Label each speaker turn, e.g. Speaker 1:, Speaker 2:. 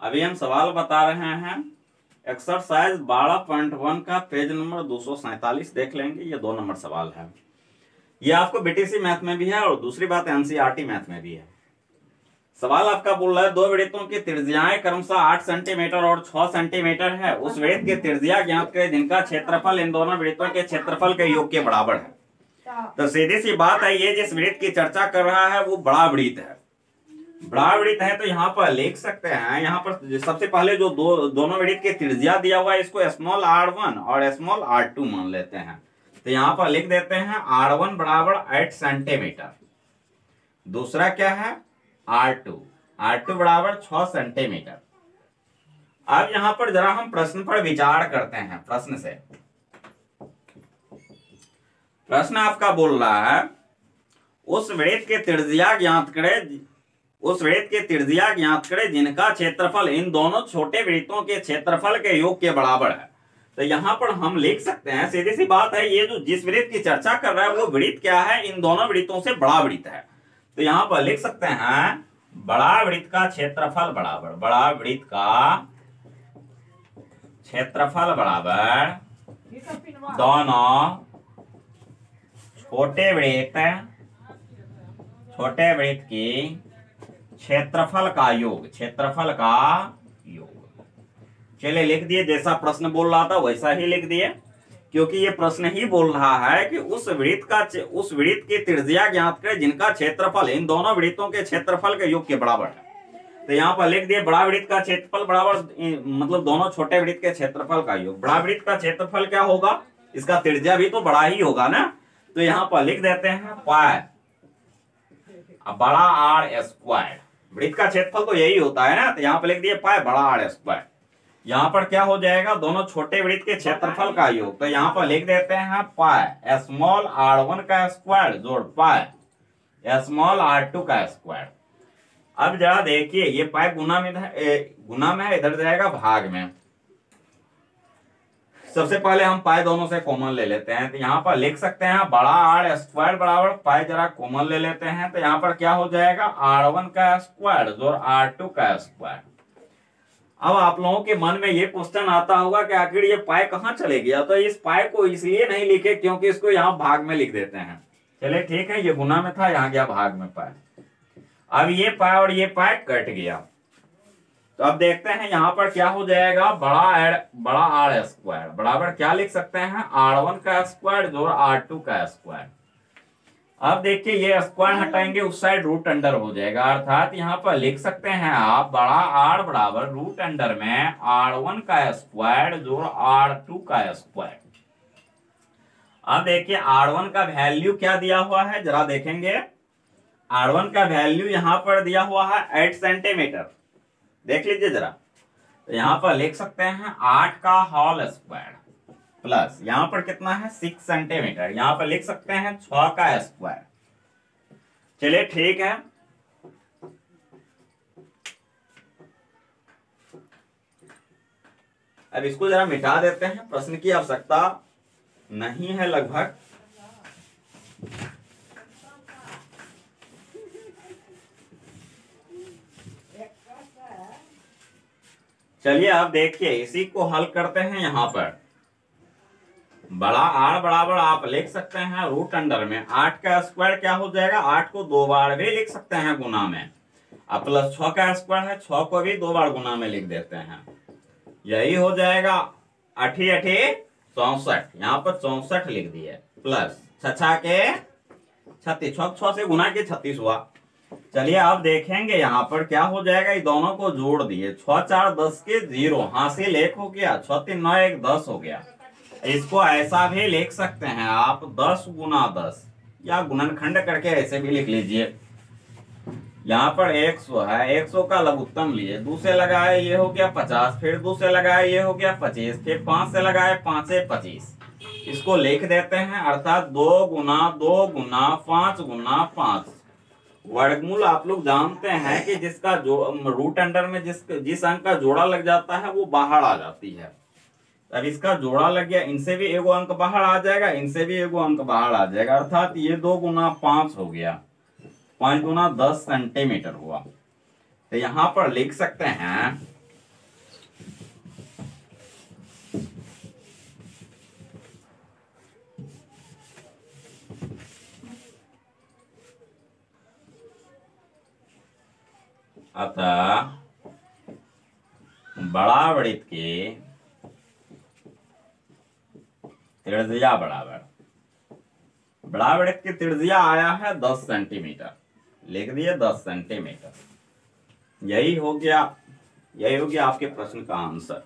Speaker 1: अभी हम सवाल बता रहे हैं एक्सरसाइज 12.1 का पेज नंबर 247 देख लेंगे। ये 2 नंबर सवाल है। ये आपको बीटीसी मैथ में भी है और दूसरी बात एनसीईआरटी मैथ में भी है। सवाल आपका बोल रहा है 2 वृत्तों की त्रिज्याएं क्रमशः 8 सेंटीमीटर और 6 सेंटीमीटर है। उस वृत्त की त्रिज्या ज्ञात करें जिनका क्षेत्रफल इन दोनों वृत्तों के क्षेत्रफल के योग के बराबर है। तो सीधी सी बात है, ये जिस वृत्त की चर्चा कर रहा है वो बड़ा वृत्त है। बड़ा वृत्त है तो यहाँ पर लिख सकते हैं, यहाँ पर सबसे पहले जो दोनों वृत्त की त्रिज्या दिया हुआ है इसको स्मॉल r1 और स्मॉल r2 मान लेते हैं। तो यहाँ पर लिख देते हैं r1 बराबर 8 सेंटीमीटर, दूसरा क्या है r2 बराबर 6 सेंटीमीटर। अब यहाँ पर जरा हम प्रश्न पर विचार करते हैं। प्रश्न आपका बोल रहा है उस वृत्त की त्रिज्या ज्ञात करें जिनका क्षेत्रफल इन दोनों छोटे वृत्तों के क्षेत्रफल के योग के बराबर है। तो यहाँ पर हम लिख सकते हैं, सीधी सी बात है, ये जो जिस वृत्त की चर्चा कर रहा है वो वृत्त क्या है, इन दोनों वृत्तों से बड़ा वृत्त है। तो यहाँ पर लिख सकते हैं बड़ा वृत्त का क्षेत्रफल बराबर दोनों छोटे वृत्त की क्षेत्रफल का योग। चलिए लिख दिए, जैसा प्रश्न बोल रहा था वैसा ही लिख दिए, क्योंकि ये प्रश्न ही बोल रहा है कि उस वृत्त की त्रिज्या ज्ञात करें जिनका क्षेत्रफल इन दोनों वृत्तों के क्षेत्रफल के योग के बराबर है। तो यहाँ पर लिख दिए बड़ा वृत्त का क्षेत्रफल बराबर मतलब दोनों छोटे वृत्त के क्षेत्रफल का योग। बड़ा वृत्त का क्षेत्रफल क्या होगा, इसका त्रिज्या भी तो बड़ा ही होगा ना। तो यहाँ पर लिख देते हैं पाई बड़ा आर स्क्वायर। वृत्त का क्षेत्रफल तो यही होता है ना, तो यहाँ पर लिख दिए पाई बड़ा आर स्क्वायर। यहाँ पर क्या हो जाएगा, दोनों छोटे वृत्त के क्षेत्रफल का योग। तो यहाँ पर लिख देते हैं पाई स्मॉल r1 का स्क्वायर जोड़ पाई स्मॉल r2 का स्क्वायर। अब जरा देखिए ये पाई गुना में है, इधर जाएगा भाग में। सबसे पहले हम पाई दोनों से कॉमन ले लेते हैं। तो यहाँ पर लिख सकते हैं बड़ा आर स्क्वायर बराबर पाई, जरा कॉमन ले लेते हैं। तो यहाँ पर क्या हो जाएगा r1 का स्क्वायर जोड़ r2 का स्क्वायर। अब आप लोगों के मन में ये क्वेश्चन आता होगा कि आखिर ये पाई कहाँ चले गया। तो इस पाई को इसलिए नहीं लिखे क्योंकि इसको यहाँ भाग में लिख देते हैं। चलिए ठीक है, ये गुना में था, यहाँ गया भाग में पाई। अब ये पाई और ये पाई कट गया। तो अब देखते हैं यहाँ पर क्या हो जाएगा, बड़ा आर स्क्वायर बराबर क्या लिख सकते हैं r1 का स्क्वायर जोड़ r2 का स्क्वायर। अब देखिए ये स्क्वायर हटाएंगे उस साइड रूट अंडर हो जाएगा, अर्थात यहाँ पर लिख सकते हैं आप बड़ा आर बराबर रूट अंडर में r1 का स्क्वायर जोड़ r2 का स्क्वायर। अब देखिए r1 का वैल्यू क्या दिया हुआ है, जरा देखेंगे। r1 का वैल्यू यहाँ पर दिया हुआ है 8 सेंटीमीटर, देख लीजिए जरा। तो यहाँ पर लिख सकते हैं 8 का होल स्क्वायर प्लस यहाँ पर कितना है 6 सेंटीमीटर, यहाँ पर लिख सकते हैं 6 का स्क्वायर। चलिए ठीक है, अब इसको जरा मिटा देते हैं, प्रश्न की आवश्यकता नहीं है लगभग। चलिए अब देखिए इसी को हल करते हैं। यहाँ पर बड़ा आर बराबर आप लिख सकते हैं रूट अंडर में 8 का स्क्वायर क्या हो जाएगा, 8 को 2 बार भी लिख सकते हैं गुना में, अब प्लस 6 का स्क्वायर है 6 को भी 2 बार गुना में लिख देते हैं। यही हो जाएगा 8 64, यहाँ पर 64 लिख दिए प्लस 6 के 36, 6 से गुना के 36 हुआ। चलिए अब देखेंगे यहाँ पर क्या हो जाएगा, ये दोनों को जोड़ दिए 6 4 10 के 0, हासिल 1 हो गया, 6 3 9 1 10 हो गया। इसको ऐसा भी लिख सकते हैं आप 10 गुना 10, या गुणनखंड करके ऐसे भी लिख लीजिए। यहाँ पर 100 है, 100 का लघुत्तम लिए, 2 से लगाए ये हो गया 50, फिर 2 से लगाए ये हो गया 25, फिर 5 से लगाए 5 से 25। इसको लिख देते हैं, अर्थात 2 गुना 2 गुना 5 गुना 5। वर्गमूल आप लोग जानते हैं कि जिसका रूट अंडर में जिस अंक का जोड़ा लग जाता है वो बाहर आ जाती है। अब इसका जोड़ा लग गया, इनसे भी एगो अंक बाहर आ जाएगा, इनसे भी एगो अंक बाहर आ जाएगा, अर्थात ये 2 गुना 5 हो गया, 5 गुना 10 सेंटीमीटर हुआ। तो यहाँ पर लिख सकते हैं अतः बड़ा वृत्त की त्रिज्या बराबर, बड़ा वृत्त की त्रिज्या आया है 10 सेंटीमीटर, लिख दिए 10 सेंटीमीटर। यही हो गया आपके प्रश्न का आंसर।